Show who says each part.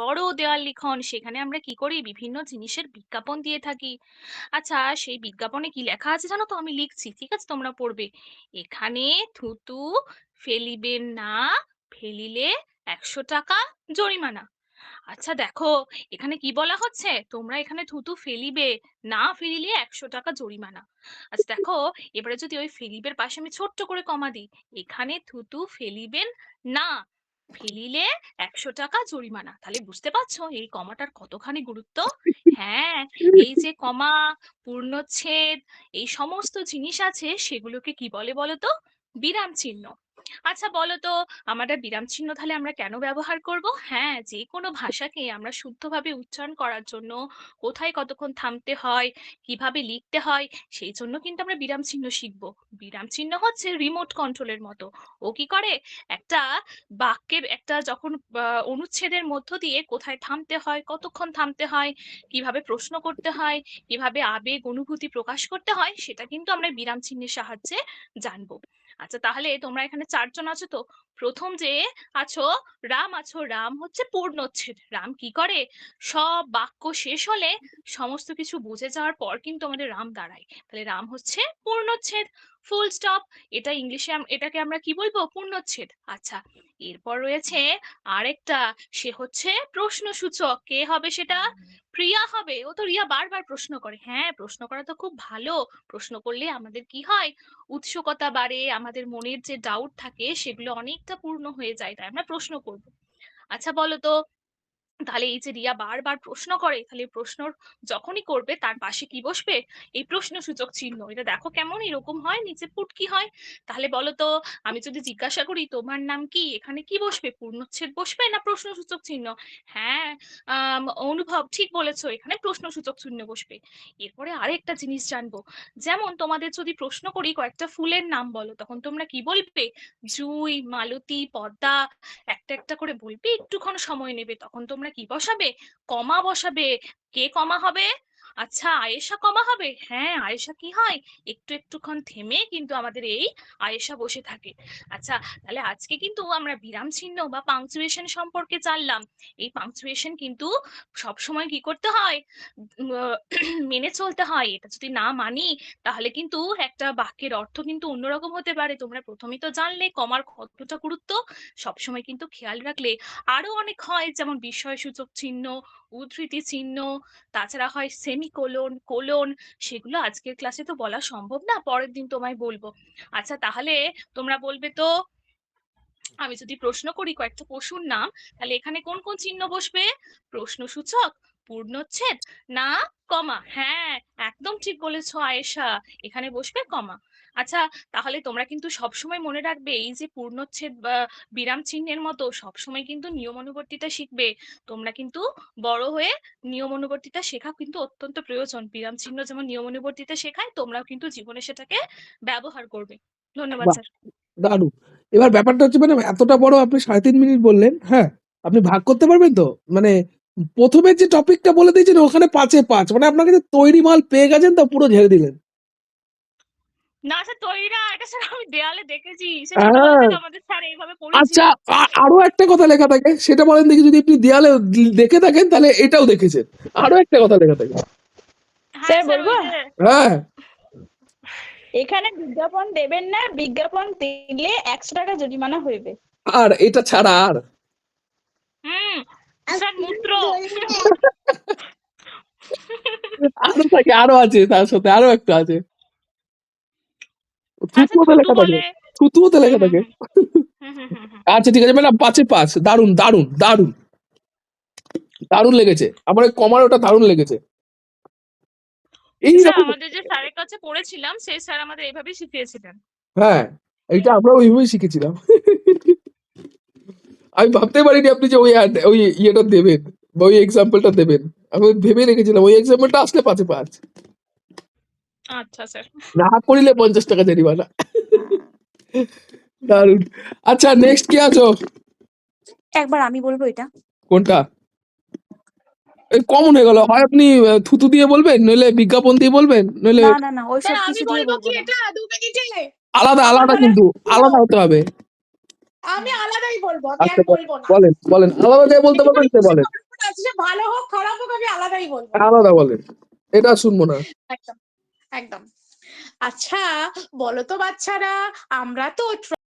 Speaker 1: বড় দেওয়াল লিখন, সেখানে আমরা কি করি, বিভিন্ন জিনিসের বিজ্ঞাপন দিয়ে থাকি। আচ্ছা, সেই বিজ্ঞাপনে কি লেখা আছে জানো তো? আমি লিখছি, ঠিক আছে, তোমরা পড়বে। এখানে থুতু ফেলিবেন না, ফেলিলে 100 টাকা জরিমানা। আচ্ছা দেখো, এখানে কি বলা হচ্ছে, তোমরা এখানে থুতু ফেলিবে না, ফেলিলে 100 টাকা জরিমানা। আচ্ছা দেখো, এবারে যদি ওই ফেলিবের পাশে আমি ছোট্ট করে কমা দিই, এখানে থুতু ফেলিবেন না, ফেলিলে 100 টাকা জরিমানা, তাহলে বুঝতে পারছো এই কমাটার কতখানি গুরুত্ব। হ্যাঁ, এই যে কমা, পূর্ণচ্ছেদ, এই সমস্ত জিনিস আছে, সেগুলোকে কি বলে বলো তো? বিরাম চিহ্ন। আচ্ছা বলো তো, আমরা বিরাম চিহ্ন তাহলে আমরা কেন ব্যবহার করব? হ্যাঁ, যে কোনো ভাষাকে আমরা শুদ্ধভাবে উচ্চারণ করার জন্য কোথায় কতক্ষণ থামতে হয়, কিভাবে লিখতে হয়, সেই জন্য কিন্তু আমরা বিরাম চিহ্ন শিখব। বিরাম চিহ্ন হচ্ছে রিমোট কন্ট্রোলের মতো। ও কি করে, একটা বাক্যের একটা যখন অনুচ্ছেদের মধ্য দিয়ে কোথায় থামতে হয়, কতক্ষণ থামতে হয়, কিভাবে প্রশ্ন করতে হয়, কিভাবে আবেগ অনুভূতি প্রকাশ করতে হয়, সেটা কিন্তু আমরা বিরাম চিহ্নের সাহায্যে জানবো। আচ্ছা তাহলে তোমরা এখানে 4 জন আছো তো। প্রথম যে আছো, রাম আছো, রাম হচ্ছে পূর্ণচ্ছেদ। রাম কি করে, সব বাক্য শেষ হলে, সমস্ত কিছু বুঝে যাওয়ার পর কিন্তু আমাদের রাম দাঁড়ায়, তাহলে রাম হচ্ছে পূর্ণচ্ছেদ, ফুল স্টপ। এটা ইংলিশে এটাকে আমরা কি বলবো, পূর্ণচ্ছেদ। আচ্ছা, এরপর রয়েছে আরেকটা, সে হচ্ছে প্রশ্নসূচক। কে হবে সেটা? প্রিয়া হবে। ও তো রিয়া বারবার প্রশ্ন করে। হ্যাঁ, প্রশ্ন করা তো খুব ভালো। প্রশ্ন করলে আমাদের কি হয়, উৎসুকতা বাড়ে, আমাদের মনের যে ডাউট থাকে সেগুলো অনেকটা পূর্ণ হয়ে যায়, তাই আমরা প্রশ্ন করব। আচ্ছা বলো তো, তাহলে এই যে রিয়া বারবার প্রশ্ন করে, তাহলে প্রশ্ন যখনই করবে তার পাশে কি বসবে, এই প্রশ্নসূচক চিহ্ন। এটা দেখো কেমন এরকম হয়, নিচে পুটকি হয়। তাহলে বলো তো, আমি যদি জিজ্ঞাসা করি তোমার নাম কি, এখানে কি বসবে, পূর্ণচ্ছেদ বসবে না প্রশ্নসূচক চিহ্ন? হ্যাঁ, অনুভব ঠিক বলেছো, এখানে প্রশ্নসূচক চিহ্ন বসবে। এরপরে আরেকটা জিনিস জানবো, যেমন তোমাদের যদি প্রশ্ন করি কয়েকটা ফুলের নাম বলো, তখন তোমরা কি বলবে, জুঁই, মালতী, পদ্মা, একটা একটা করে বলবে, একটুক্ষণ সময় নেবে, তখন তোমরা কি বসাবে, কমা বসাবে। কে কমা হবে? আচ্ছা, আয়েশা কমা হবে। হ্যাঁ, আয়েশা কি হয়, একটু একটুক্ষণ থেমে কিন্তু আমাদের এই আয়েশা বসে থাকে। আচ্ছা, তাহলে আজকে কিন্তু আমরা বিরাম চিহ্ন বা পাংচুয়েশন সম্পর্কে জানলাম। এই পাংচুয়েশন কিন্তু সব সময় কি করতে হয়, মেনে চলতে হয়। এটা যদি না মানি, তাহলে কিন্তু একটা বাক্যের অর্থ কিন্তু অন্যরকম হতে পারে। তোমরা প্রথমেই তো জানলে কমার কতটা গুরুত্ব। সবসময় কিন্তু খেয়াল রাখলে আরো অনেক হয়, যেমন বিস্ময়সূচক চিহ্ন, উদ্ধৃতি চিহ্ন, তাছাড়া হয় সেমিকোলন, কোলন। সেগুলো আজকের ক্লাসে তো বলা সম্ভব না, পরের দিন তোমায় বলবো। আচ্ছা তাহলে তোমরা বলবে তো, আমি যদি প্রশ্ন করি কয়েকটা পশুর নাম, তাহলে এখানে কোন কোন চিহ্ন বসবে, প্রশ্নসূচক, পূর্ণচ্ছেদ না কমা? হ্যাঁ, একদম ঠিক বলেছো আয়েশা, এখানে বসবে কমা। আচ্ছা, তাহলে তোমরা কিন্তু সবসময় মনে রাখবে, এই যে পূর্ণচ্ছেদ বা বিরাম চিহ্নের মতো সবসময় কিন্তু নিয়মানুবর্তিতা শিখবে। তোমরা কিন্তু বড় হয়ে নিয়মানুবর্তিতা শেখা কিন্তু অত্যন্ত প্রয়োজন। বিরাম চিহ্ন যেমন নিয়মানুবর্তিতা শেখায়, তোমরাও কিন্তু জীবনে সেটাকে ব্যবহার করবে। ধন্যবাদ
Speaker 2: বাহ!
Speaker 1: স্যার।
Speaker 2: দারুণ। এবার ব্যাপারটা হচ্ছে ম্যাডাম, এতটা বড় আপনি 3.5 মিনিট বললেন, হ্যাঁ? আপনি ভাগ করতে পারবেন তো? মানে ১ম এর যে টপিকটা বলে দিয়েছেন ওখানে ৫ এ ৫, মানে আপনার কাছে তৈরি মাল পেয়ে গেছেন তো পুরো ঝেড়ে দিলেন।
Speaker 1: না স্যার, তৈরি না, এটা স্যার আমি দেয়ালে দেখেছি, সে ছোটবেলা
Speaker 2: হ্যাঁ,
Speaker 1: থেকে আমাদের স্যার এইভাবে
Speaker 2: আচ্ছা,
Speaker 1: পড়িয়েছিলেন।
Speaker 2: আরো একটা কথা লেখা থাকে, সেটা বলেন দেখি। যদি আপনি দেয়ালে দেখে থাকেন তাহলে এটাও দেখেছেন। আরো একটা কথা লেখা থাকে।
Speaker 1: হ্যাঁ
Speaker 3: স্যার
Speaker 1: স্যার,
Speaker 3: বলবো,
Speaker 1: ওই যে
Speaker 2: হ্যাঁ,
Speaker 3: এখানে বিজ্ঞাপন দেবেন না, বিজ্ঞাপন দিলে 100 টাকা জরিমানা হইবে।
Speaker 2: আর এটা ছাড়া আর
Speaker 1: হুম, স্যার মূত্র।
Speaker 2: আরো থাকে, আরো আছে, তার সাথে আরো একটা আছে।
Speaker 1: আচ্ছা,
Speaker 2: থুতুতে
Speaker 1: থুতু
Speaker 2: লেখা থাকে,
Speaker 1: বলে।
Speaker 2: থুতুতে
Speaker 1: হুম
Speaker 2: লেখা
Speaker 1: হুম
Speaker 2: থাকে।
Speaker 1: হুম হুম হুম হুম হুম।
Speaker 2: আচ্ছা ঠিক আছে ম্যাডাম, ৫ এ ৫, দারুণ দারুণ দারুণ দারুণ লেগেছে আমার। ওই কমার ওটা দারুণ লেগেছে।
Speaker 1: স্যার
Speaker 2: এইরকম,
Speaker 1: আমাদের যে স্যারের কাছে পড়েছিলাম, সেই স্যার আমাদের এইভাবেই শিখিয়েছিলেন।
Speaker 2: হ্যাঁ, এইটা আমরা ওইভাবেই শিখেছিলাম। আমি ভাবতে পারিনি আপনি যে ওই ওই ইয়েটা দেবেন বা ওই এক্সাম্পলটা দেবেন। আমি ভেবে রেখেছিলাম ওই এক্সাম্পলটা আসলে ৫ এ ৫।
Speaker 1: আচ্ছা স্যার।
Speaker 2: না করিলে ৫০ টাকা জরিমানা। দারুণ। আচ্ছা, নেক্সট কে আছো?
Speaker 4: একবার আমি বলবো এটা।
Speaker 2: কোনটা? কমন হয়ে গেল। হয় আপনি থুতু দিয়ে বলবেন, নইলে বিজ্ঞাপন দিয়ে বলবেন, নইলে
Speaker 4: না না না,
Speaker 1: স্যার
Speaker 4: ওইসব
Speaker 1: আমি
Speaker 4: কিছু দিয়ে
Speaker 1: বলবো
Speaker 4: বলবো
Speaker 1: কি
Speaker 4: না।
Speaker 1: এটা 2 মিনিটে?
Speaker 2: আলাদা
Speaker 1: আমার
Speaker 2: আলাদা,
Speaker 1: তাহলে
Speaker 2: কিন্তু আলাদা হতে হবে।
Speaker 5: আমি আলাদাই বলবো, আমি আর
Speaker 2: আচ্ছা
Speaker 5: বলবো না।
Speaker 2: বলেন বলেন আলাদা যে বলতে পারবেন সে বলেন,
Speaker 5: আছে যে ভালো হোক খারাপ হোক আমি আলাদাই বলবো।
Speaker 2: আলাদা বলেন, এটা শুনবো না।
Speaker 5: একদম একদম। আচ্ছা বলো তো বাচ্চারা, আমরা তো